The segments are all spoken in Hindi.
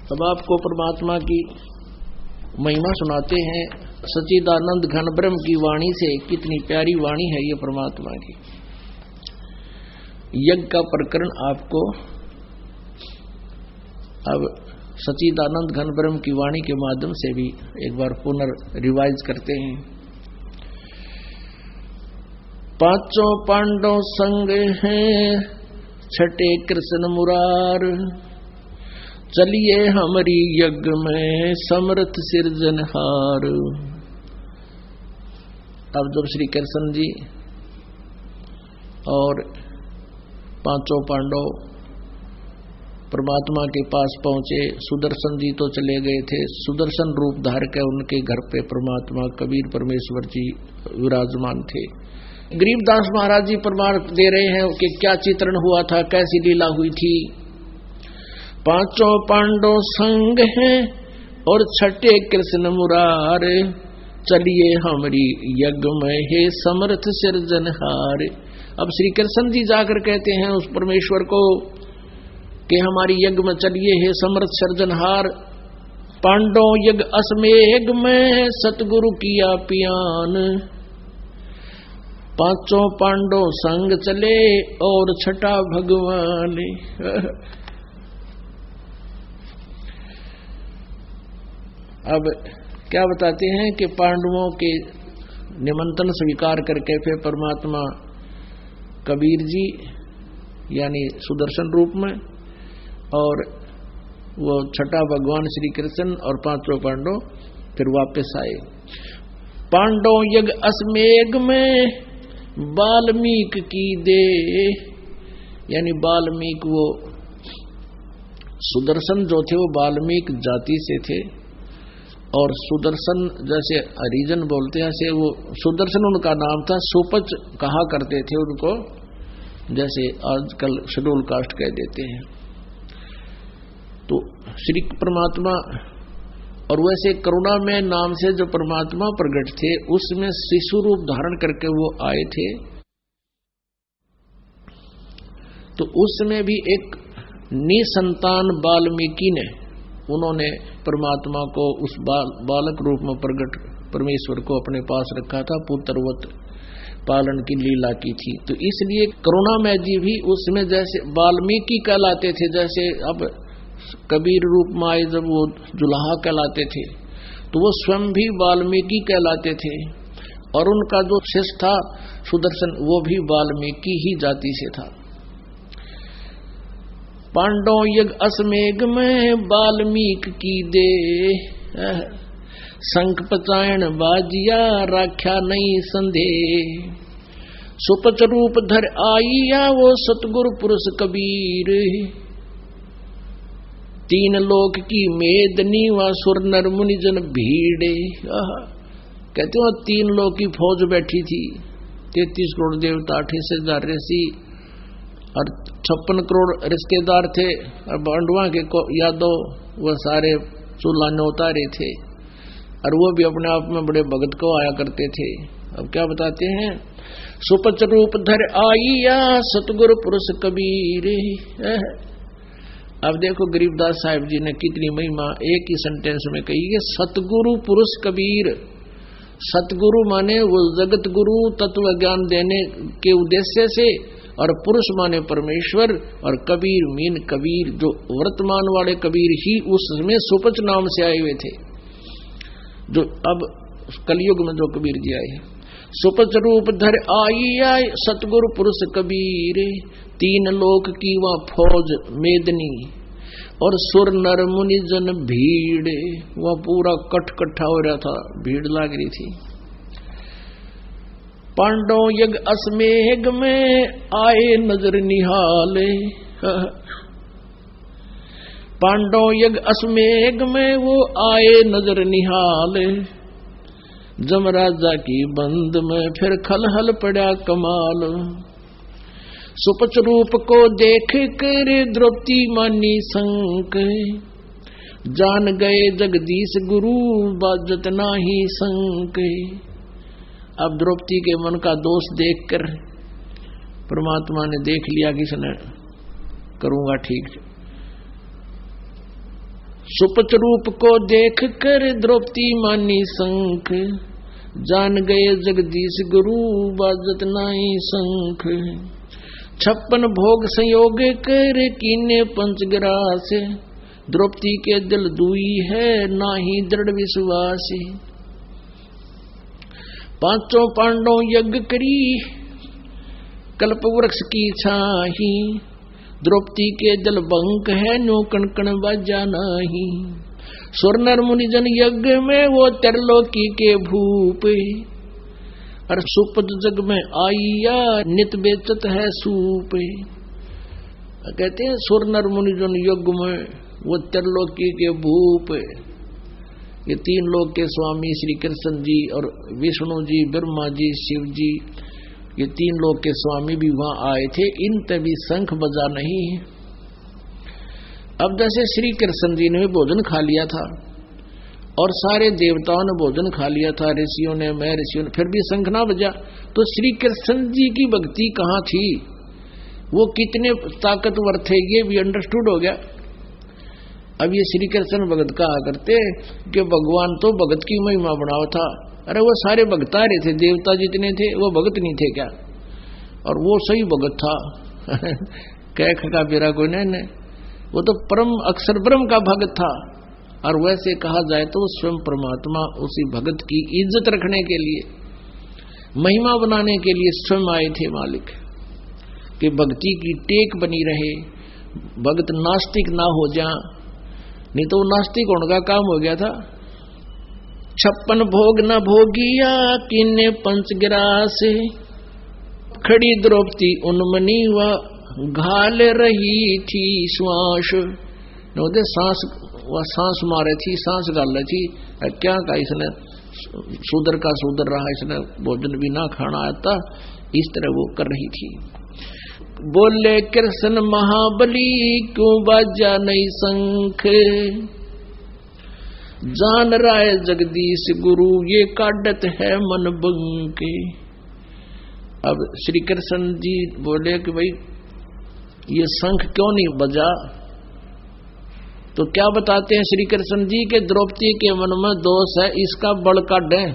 अब आपको परमात्मा की महिमा सुनाते हैं सच्चिदानंद घन ब्रह्म की वाणी से। कितनी प्यारी वाणी है ये परमात्मा की। यज्ञ का प्रकरण आपको अब सच्चिदानंद घन ब्रह्म की वाणी के माध्यम से भी एक बार पुनर्रिवाइज करते हैं। पांचों पांडव संग हैं, छठे कृष्ण मुरार, चलिए हमारी यज्ञ में समर्थ सिरजनहार। अब जब श्री कृष्ण जी और पांचों पांडव परमात्मा के पास पहुंचे, सुदर्शन जी तो चले गए थे, सुदर्शन रूप धार के उनके घर पे परमात्मा कबीर परमेश्वर जी विराजमान थे। गरीबदास महाराज जी प्रमाण दे रहे हैं कि क्या चित्रण हुआ था, कैसी लीला हुई थी। पांचों पांडव संग हैं और छठे कृष्ण मुरार, चलिए हमारी यज्ञ में हे समर्थ सिरजनहार। अब श्री कृष्ण जी जाकर कहते हैं उस परमेश्वर को कि हमारी यज्ञ में चलिए हे समर्थ सिरजनहार। पांडव यज्ञ असमेघ में सतगुरु किया पियान, पांचों पांडव संग चले और छठा भगवान। अब क्या बताते हैं कि पांडवों के निमंत्रण स्वीकार करके फिर परमात्मा कबीर जी यानी सुदर्शन रूप में और वो छठा भगवान श्री कृष्ण और पांचों पांडव फिर वापस आए। पांडव यज्ञ असमेघ में वाल्मीकि की दे, यानी वाल्मीकि वो सुदर्शन जो थे वो वाल्मीकि जाति से थे और सुदर्शन जैसे हरिजन बोलते हैं ऐसे वो सुदर्शन उनका नाम था। सुपच कहा करते थे उनको, जैसे आजकल शेड्यूल कास्ट कह देते हैं। तो श्री परमात्मा और वैसे करुणा में नाम से जो परमात्मा प्रकट थे उसमें शिशु रूप धारण करके वो आए थे। तो उसमें भी एक निसंतान वाल्मीकि ने उन्होंने परमात्मा को उस बालक रूप में प्रकट परमेश्वर को अपने पास रखा था, पुत्रवत पालन की लीला की थी। तो इसलिए करुणामय जी भी उसमें जैसे वाल्मीकि कहलाते थे, जैसे अब कबीर रूप में आए जब वो जुलाहा कहलाते थे तो वो स्वयं भी वाल्मीकि कहलाते थे और उनका जो शिष्य था सुदर्शन वो भी वाल्मीकि ही जाति से था। पांडव यज्ञ असमेघ में वाल्मीकि की दे, शंख पचायन बाजिया राख्या नहीं संदेह, सुपच रूप धर आईया वो सतगुरु पुरुष कबीर, तीन लोक की मेदनी व सुर नर मुनिजन भीड़े। कहते हो तीन लोक की फौज बैठी थी, 33 करोड़ देवता, 38,000 ऋषि और 56 करोड़ रिश्तेदार थे और पांडवों के यादव वो सारे चूल्हाने उतारे थे और वो भी अपने आप में बड़े भगत को आया करते थे। अब क्या बताते हैं, सुपच रूप धर आईया सतगुरु पुरुष कबीर। अब देखो गरीबदास साहिब जी ने कितनी महिमा एक ही सेंटेंस में कही है, सतगुरु पुरुष कबीर। सतगुरु माने वो जगत गुरु तत्व ज्ञान देने के उद्देश्य से और पुरुष माने परमेश्वर और कबीर मीन कबीर जो वर्तमान वाले कबीर ही उसमें सुपच नाम से आए हुए थे, जो अब कलयुग में जो कबीर जी आए हैं। सुपच रूप धर आईया सतगुरु पुरुष कबीर, तीन लोक की वह फौज मेदनी और सुर नर मुनि जन भीड़। वह पूरा कटकट्ठा हो रहा था, भीड़ लग रही थी। पांडव यज्ञ असमेघ में आए नजर निहाले, पांडव यज्ञ असमेघ में वो आए नजर निहाले, जमराजा की बंद में फिर खलहल पड़ा कमाल, सुपच रूप को देख कर द्रौपदी मानी संक, जान गए जगदीश गुरु बाजत नाही संक। अब द्रौपदी के मन का दोष देखकर परमात्मा ने देख लिया कि इसने करूंगा ठीक, सुपच रूप को देख कर द्रौपदी मानी शंख, जान गए जगदीश गुरु बाजत नाई शंख। 56 भोग संयोग कर कीने पंचग्रास, द्रौपदी के दिल दुई है नाही दृढ़ विश्वास। 5 पांडव यज्ञ करी कल्प वृक्ष की छाही, द्रौपदी के दिल बंक है नो कणकण बाजा नाही। सुर नर मुनिजन यज्ञ में वो त्रिलोकी के भूप, और सुपद जग में आइया नित बेचत है सूप। कहते हैं सुर नर मुनिजन यज्ञ में वो त्रिलोकी के भूप। ये 3 लोक के स्वामी श्री कृष्ण जी और विष्णु जी, ब्रह्मा जी, शिव जी, ये 3 लोक के स्वामी भी वहां आए थे। इन तभी शंख बजा नहीं है। अब जैसे श्री कृष्ण जी ने भोजन खा लिया था और सारे देवताओं ने भोजन खा लिया था, ऋषियों ने, मैं ऋषियों ने, फिर भी शंख ना बजा, तो श्री कृष्ण जी की भक्ति कहाँ थी, वो कितने ताकतवर थे, ये भी अंडरस्टूड हो गया। अब ये श्री कृष्ण भगत कहा करते कि भगवान तो भगत की महिमा बनावा था। अरे वो सारे भगत आ रहे थे, देवता जितने थे वो भगत नहीं थे क्या? और वो सही भगत था कह खका बेरा कोई नहीं, वो तो परम अक्षर ब्रह्म का भगत था। और वैसे कहा जाए तो स्वयं परमात्मा उसी भगत की इज्जत रखने के लिए, महिमा बनाने के लिए स्वयं आए थे मालिक, कि भक्ति की टेक बनी रहे, भगत नास्तिक ना हो जा, नहीं तो नास्तिक होने का काम हो गया था। 56 भोग न भोगिया किन्ने पंचग्रास, खड़ी द्रौपदी उन्मनी व घाल रही थी श्वास। सांस मारे थी, सांस गाल रही थी। क्या कहा इसने, शूद्र का शूद्र रहा, इसने भोजन भी ना खाना आता, इस तरह वो कर रही थी। बोले कृष्ण महाबली क्यों बाजा नहीं शंख, जान राय जगदीश गुरु ये काटत है मन बंके। अब श्री कृष्ण जी बोले कि भाई ये शंख क्यों नहीं बजा, तो क्या बताते हैं श्री कृष्ण जी के द्रौपदी के मन में दोष है, इसका बल काटें,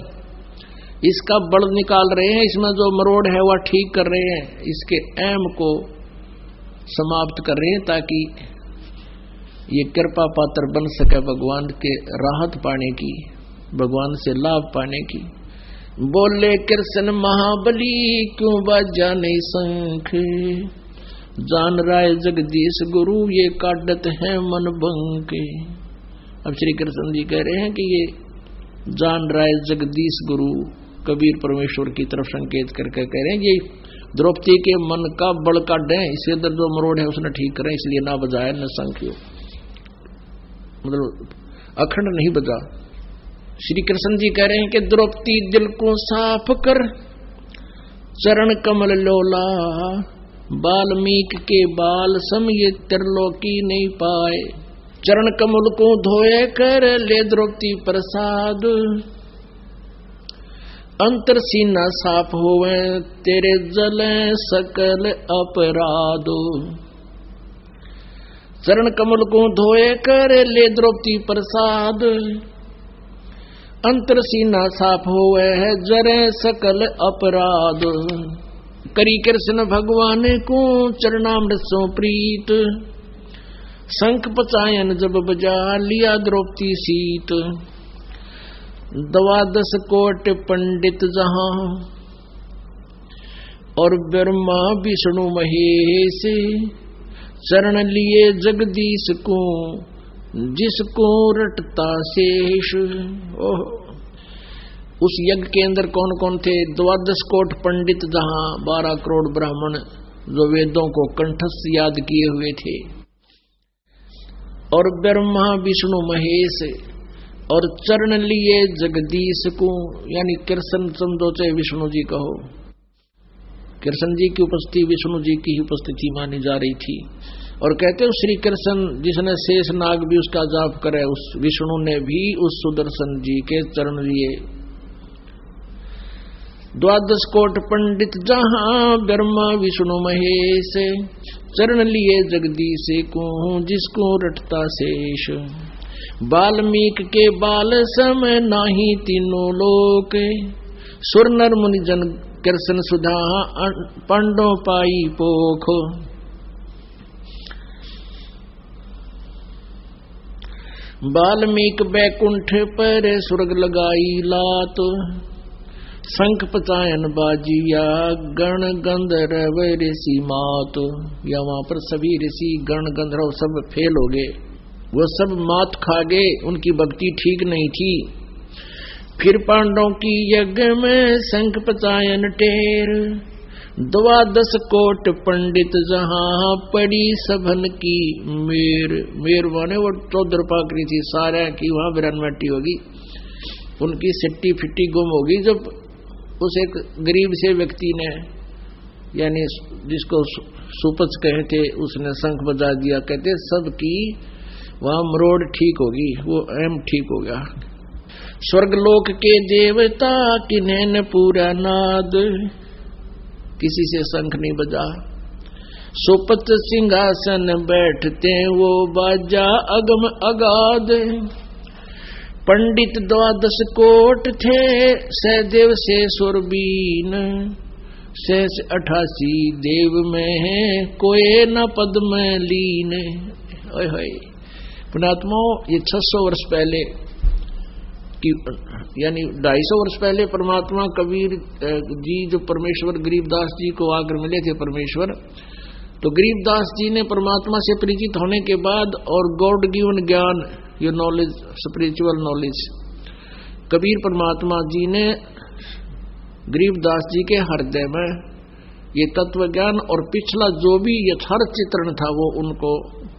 इसका बल निकाल रहे हैं, इसमें जो मरोड़ है वह ठीक कर रहे हैं, इसके ऐम को समाप्त कर रहे हैं, ताकि ये कृपा पात्र बन सके भगवान के राहत पाने की, भगवान से लाभ पाने की। बोले कृष्ण महाबली क्यों बाजा नहीं शंख, जान राय जगदीश गुरु ये काटत है मन बंके। अब श्री कृष्ण जी कह रहे हैं कि ये जान राय जगदीश गुरु कबीर परमेश्वर की तरफ संकेत करके कह रहे हैं ये द्रौपदी के मन का बल काटे, इसके अंदर जो मरोड़ है उसने ठीक करें, इसलिए ना बजाया न शंख, मतलब अखंड नहीं बजा। श्री कृष्ण जी कह रहे हैं कि द्रौपदी दिल को साफ कर चरण कमल लोला, बाल्मीक के बाल सम ये त्रिलोकी नहीं पाए। चरण कमल को धोए कर ले द्रौपदी प्रसाद, अंतर सीना साफ होवे तेरे जले सकल अपराध। चरण कमल को धोए कर ले द्रौपदी प्रसाद, अंतर सीना साफ होवे जरे सकल अपराध। करी कृष्ण भगवान को चरणामृत सो प्रीत, शंख पचायन जब बजा लिया द्रौपदी सीत। 12 कोट पंडित जहां और ब्रह्मा विष्णु महेश, चरण लिए जगदीश को जिसको रटता शेष। ओह, उस यज्ञ के अंदर कौन कौन थे? 12 कोट पंडित जहां 12 करोड़ ब्राह्मण जो वेदों को कंठस्थ याद किए हुए थे, और ब्रह्मा विष्णु महेश, और चरण लिए जगदीश को, यानी कृष्ण समझो चाहे विष्णु जी कहो, कृष्ण जी की उपस्थिति विष्णु जी की ही उपस्थिति मानी जा रही थी। और कहते हो श्री कृष्ण जिसने शेष नाग भी उसका जाप करे, उस विष्णु ने भी उस सुदर्शन जी के चरण लिए। 12 कोट पंडित जहां ब्रह्मा विष्णु महेश, चरण लिए जगदीश को जिसको रटता शेष। वाल्मीकि के बाल सम नाही तीनों लोक, सुर नर मुनि जन कृष्ण सुधा पंडो पाई पोख। वाल्मीकि बैकुंठ पर स्वर्ग लगाई लात, शंख पचायन बाजिया गण गंधर्व ऋषि मात। या वहां पर सभी ऋषि गण गंधर्व सब फेल हो गए, वो सब मात खा गए, उनकी भक्ति ठीक नहीं थी। फिर पांडवों की यज्ञ में शंख पचायन टेर, 12 कोट पंडित जहां पड़ी सभन की मेर। मेर माने वो 14 पाकरी थी सारे की, वहां बिरनमट्टी होगी, उनकी सिट्टी फिट्टी गुम होगी। जब उस एक गरीब से व्यक्ति ने, यानी जिसको सुपच कहे थे, उसने शंख बजा दिया, कहते सबकी वहां मरोड़ ठीक होगी, वो एम ठीक हो गया। स्वर्गलोक के देवता किन्हें न पूरा नाद, किसी से शंख नहीं बजा। सुपत सिंहासन बैठते वो बाजा अगम अगाध, पंडित 12 कोट थे सहदेव से सुरबीन, 88 देव में है कोई न पद में लीन। पुणात्मा ये 600 वर्ष पहले की, यानी 250 वर्ष पहले परमात्मा कबीर जी जो परमेश्वर गरीबदास जी को आकर मिले थे परमेश्वर, तो गरीबदास जी ने परमात्मा से परिचित होने के बाद और गॉड गिवन ज्ञान, ये नॉलेज, स्पिरिचुअल नॉलेज, कबीर परमात्मा जी ने गरीबदास जी के हृदय में ये तत्व ज्ञान और पिछला जो भी यथार्थ चित्रण था वो उनको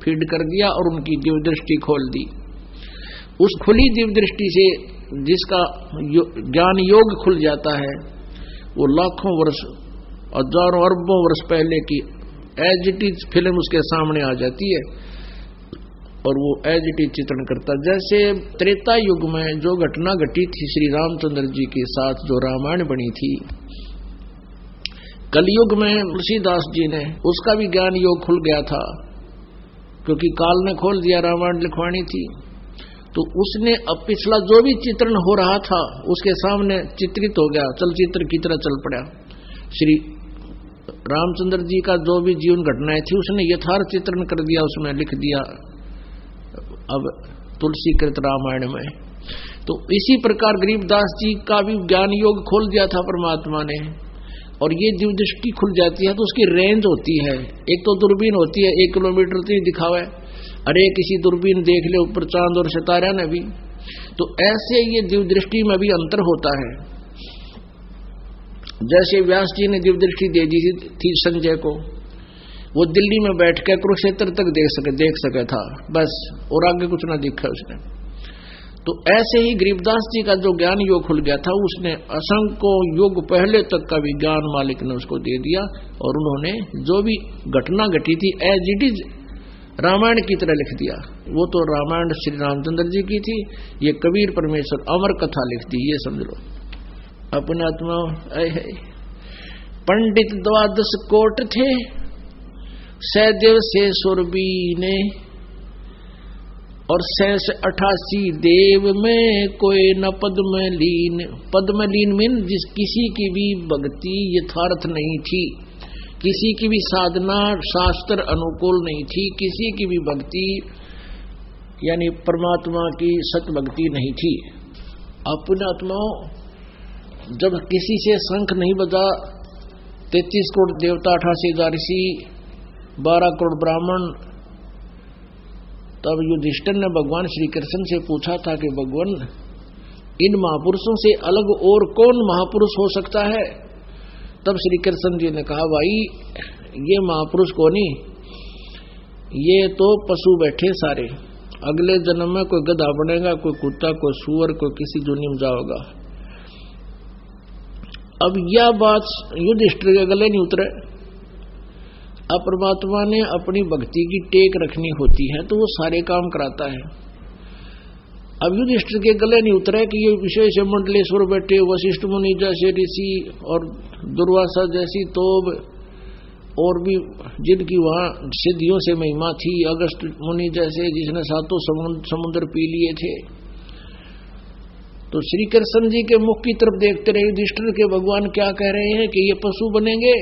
फीड कर दिया और उनकी दिव्य दृष्टि खोल दी। उस खुली दिव्य दृष्टि से जिसका ज्ञान योग खुल जाता है, वो लाखों वर्ष, हजारों अरबों वर्ष पहले की एज इट इज फिल्म उसके सामने आ जाती है और वो एज इट इज चित्रण करता। जैसे त्रेता युग में जो घटना घटी थी श्री रामचंद्र जी के साथ, जो रामायण बनी थी, कलयुग में तुलसीदास जी ने, उसका भी ज्ञान योग खुल गया था, क्योंकि काल ने खोल दिया, रामायण लिखवानी थी। तो उसने अब पिछला जो भी चित्रण हो रहा था उसके सामने चित्रित हो गया, चलचित्र की तरह चल पड़ा। श्री रामचंद्र जी का जो भी जीवन घटनाएं थी उसने यथार्थ चित्रण कर दिया, उसमें लिख दिया अब तुलसीकृत रामायण में। तो इसी प्रकार गरीबदास जी का भी ज्ञान योग खोल दिया था परमात्मा ने, और ये दिव्य दृष्टि खुल जाती है तो उसकी रेंज होती है। एक तो दूरबीन होती है, 1 किलोमीटर तो ही दिखावा है, अरे किसी दूरबीन देख ले ऊपर चांद और सितारा ने भी, तो ऐसे ये दिव्य दृष्टि में भी अंतर होता है। जैसे व्यास जी ने दिव्य दृष्टि दे दी थी संजय को, वो दिल्ली में बैठ कर कुरुक्षेत्र तक देख सके था बस, और आगे कुछ ना दिखा उसने। तो ऐसे ही गरीबदास जी का जो ज्ञान योग खुल गया था, उसने असंख्य युग पहले तक का भी ज्ञान मालिक ने उसको दे दिया, और उन्होंने जो भी घटना घटी थी एज इट इज रामायण की तरह लिख दिया। वो तो रामायण श्री रामचंद्र जी की थी, ये कबीर परमेश्वर अमर कथा लिख दी, ये समझ लो अपने आत्मा। पंडित 12 कोट थे सहदेव से सुरबीने, और 88 देव में कोई न पद्म लीन। पद्म लीन मीन जिस किसी की भी भक्ति यथार्थ नहीं थी, किसी की भी साधना शास्त्र अनुकूल नहीं थी, किसी की भी भक्ति यानी परमात्मा की सत भक्ति नहीं थी। अपने आत्माओं, जब किसी से शंख नहीं बजा, 33 करोड़ देवता, 88,000 ऋषि, 12 करोड़ ब्राह्मण, तब युधिष्ठिर ने भगवान श्री कृष्ण से पूछा था कि भगवान, इन महापुरुषों से अलग और कौन महापुरुष हो सकता है? तब श्री कृष्ण जी ने कहा, भाई ये महापुरुष कौन ही, ये तो पशु बैठे सारे, अगले जन्म में कोई गधा बनेगा, कोई कुत्ता, कोई सूअर, कोई किसी दुनिया में जाओगा। अब यह बात युधिष्ठिर के गले नहीं उतरे। अब परमात्मा ने अपनी भक्ति की टेक रखनी होती है तो वो सारे काम कराता है। अब युधिष्ठिर के गले नहीं उतरा कि ये विशेष मंडलेश्वर बैठे, वशिष्ठ मुनि जैसे ऋषि और दुर्वासा जैसी तोब और भी जिनकी वहां सिद्धियों से महिमा थी, अगस्त मुनि जैसे जिसने 7 समुद्र पी लिए थे। तो श्री कृष्ण जी के मुख की तरफ देखते रहे युधिष्ठिर के भगवान क्या कह रहे हैं कि ये पशु बनेंगे।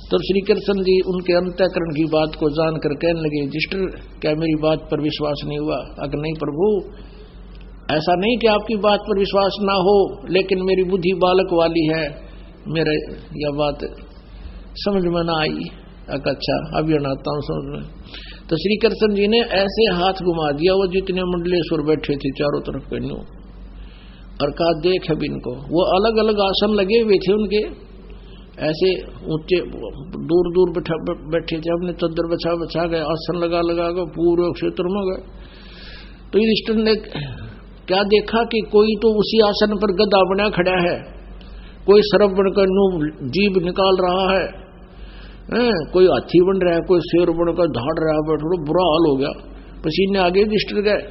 तब श्री कृष्ण जी उनके अंतःकरण की बात को जानकर कहने लगे, युधिष्ठिर क्या मेरी बात पर विश्वास नहीं हुआ? अगर नहीं प्रभु, ऐसा नहीं कि आपकी बात पर विश्वास ना हो, लेकिन मेरी बुद्धि बालक वाली है, मेरे यह बात समझ में ना आई। अच्छा अभी अनाता हूं समझ में। तो श्री कृष्ण जी ने ऐसे हाथ घुमा दिया, वो जितने मंडलेश्वर बैठे थे चारों तरफ के न्यू, और कहा देख अब इनको। वो अलग अलग आसन लगे हुए थे उनके, ऐसे ऊंचे दूर दूर बैठे थे, अपने चद्दर बचा गए, आसन लगा के पूरे क्षेत्र में गए। तो युधिष्ठिर ने क्या देखा कि कोई तो उसी आसन पर गधा बना खड़ा है, कोई सरप बनकर जीभ निकाल रहा है, कोई हाथी बन रहा है, कोई शेर बनकर धाड़ रहा है। थोड़ा बुरा हाल हो गया, पसीने आगे युधिष्ठिर गए।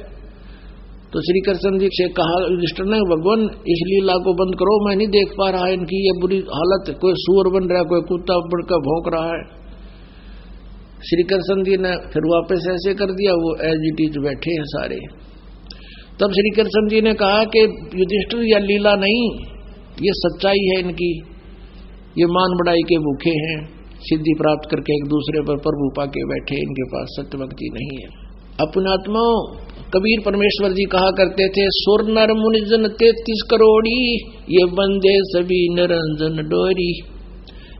तो श्री कृष्ण जी से कहा युधिष्ठिर ने, भगवान इस लीला को बंद करो, मैं नहीं देख पा रहा इनकी ये बुरी हालत, कोई सूअर बन रहा है, कोई कुत्ता बनकर भौंक रहा है। श्री कृष्ण जी ने फिर वापस ऐसे कर दिया, वो एज इट इज बैठे हैं सारे। तब श्री कृष्ण जी ने कहा कि युधिष्ठिर यह लीला नहीं, ये सच्चाई है इनकी, ये मान बढ़ाई के भूखे हैं, सिद्धि प्राप्त करके एक दूसरे पर प्रभु पाके बैठे, इनके पास सत्य भक्ति नहीं है। अपने आत्मा कबीर परमेश्वर जी कहा करते थे, सुर नर मुनिजन 33 करोड़ी, ये बंदे सभी निरंजन डोरी।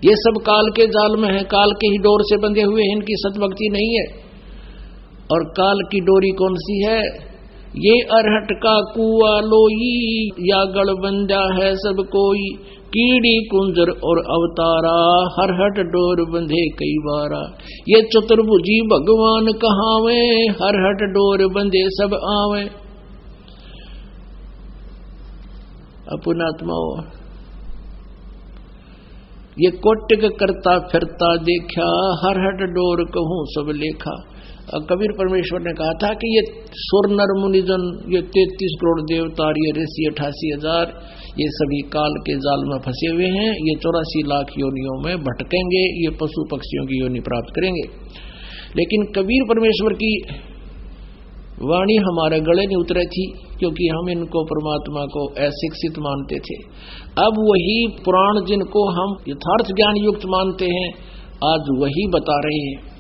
ये सब काल के जाल में है, काल के ही डोर से बंधे हुए हैं, इनकी सतभक्ति नहीं है। और काल की डोरी कौन सी है? ये अरहट का कुआ लोई, या गढ़ बंजा है सब कोई, कीड़ी कुंजर और अवतारा, हरहट डोर बंधे कई बारा। ये चतुर्भुजी भगवान कहावे, हरहट डोर बंधे सब आवे। अपनात्माओ, ये कोटिक करता फिरता देखा, हरहट डोर कहूं सब लेखा। कबीर परमेश्वर ने कहा था कि ये सुर नर मुनिजन, ये 33 करोड़ देवता, ये ऋषि 88,000, ये सभी काल के जाल में फंसे हुए हैं, ये 84 लाख योनियों में भटकेंगे, ये पशु पक्षियों की योनि प्राप्त करेंगे। लेकिन कबीर परमेश्वर की वाणी हमारे गले नहीं उतरी थी, क्योंकि हम इनको परमात्मा को अशिक्षित मानते थे। अब वही पुराण जिनको हम यथार्थ ज्ञान युक्त मानते हैं, आज वही बता रहे हैं।